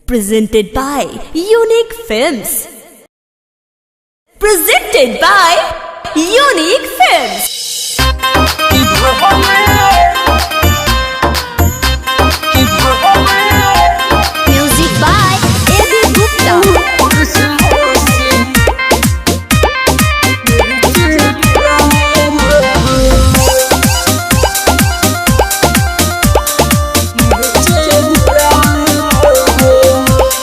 Presented by Unique Films. Presented by Unique Films. Music by A.B. Gupta.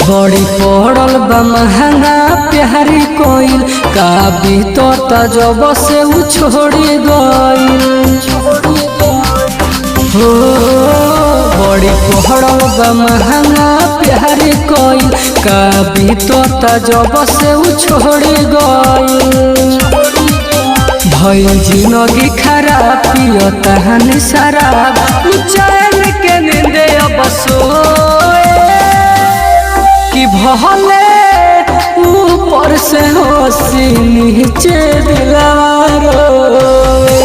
बड़ी पड़ल बा महंगा प्यारी कोइल का बीतता जब से उ छोड़ी गइल हो। बड़ी पड़ल बा महंगा प्यारी कोइल का बीतता जब से उ छोड़ी गइल। भइल जिंदगी खराब पियता हनी शराब चैन के नींदे अब सोए कि भले ऊपर से होशी नीचे दिलवा रोए।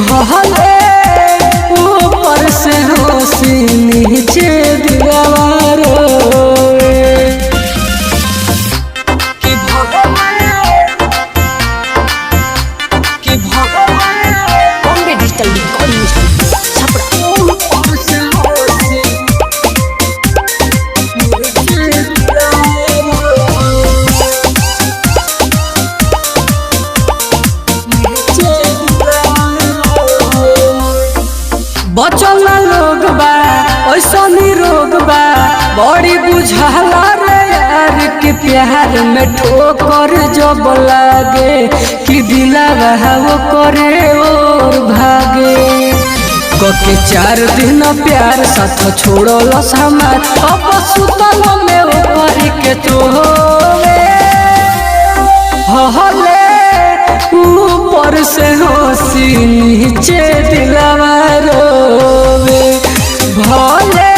भले ऊपर से होशी नीचे दिलवा रोए। कि Bombay Digital Recording Studio, Chapra. बचल लोग बा ऐसा रोग बा बड़ी बुझाला रे यार के प्यार में ठोकर जब लागे कि दिलवा वो करे और भागे। के 4 दिन प्यार साथ छोड़ल समार अब सुतल में ऊपर के तोवे। हले ऊपर से होशी नीचे दिलवा रोवे। भले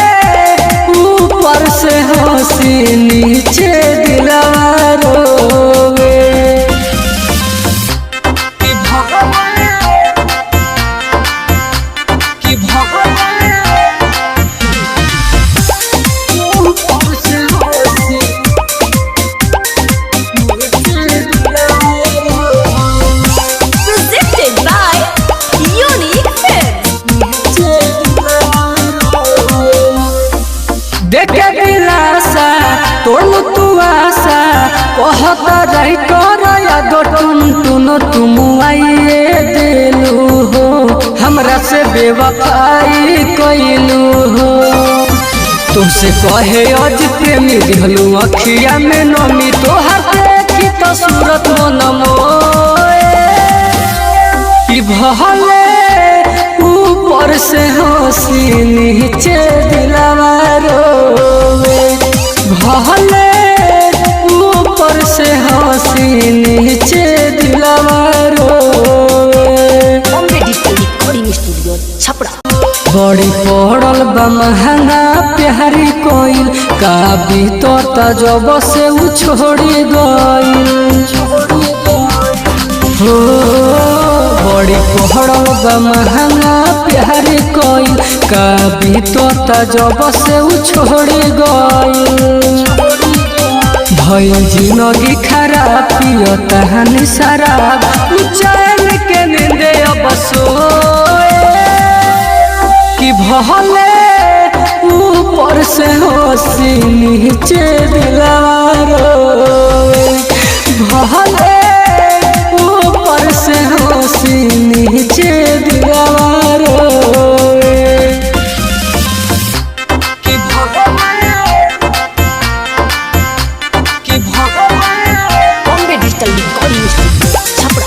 ऊपर से होशी नीचे दिलवा रोवे। Presented by Unique Films. देखे दिलासा तोड़ तू आशा कहता रही कर याद टुन तुम आइए दिलू हो हमरा से बेवफाई कइलू हो। तुमसे कहे अज प्रेमी दिहलू अखिया में नमी तोहर देखी तो सूरत मन मोए। कि भले ऊपर से होशी नीचे दिलवा रोवे। भले ऊपर से होशी नीचे दिलवा रोवे। Bombay Digital Recording Studio, Chapra. बड़ी पड़ल बा महंगा प्यारी कोइल का बीतता जब से उ छोड़ी गइल हो। बड़ी पड़ल बा महंगा प्यारी कोइल का बीतता जब से उ छोड़ी गइल। भइल जिंदगी खराब पियता हनी शराब चैन के नींदे अब सोए। कि भले ऊपर से होशी नीचे दिलवा रोवे। भले ऊपर से होशी नीचे दिलवा रोवे। Bombay Digital Recording Studio, Chapra.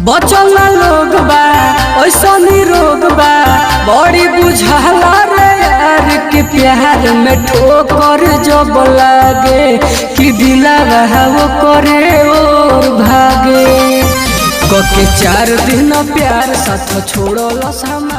बचल लोग बा ऐसा रोग बा बड़ी बुझाला रे यार के प्यार में ठोकर जब लागे कि दिलवा वो करे और भागे। के 4 दिन प्यार साथ छोड़ल समार।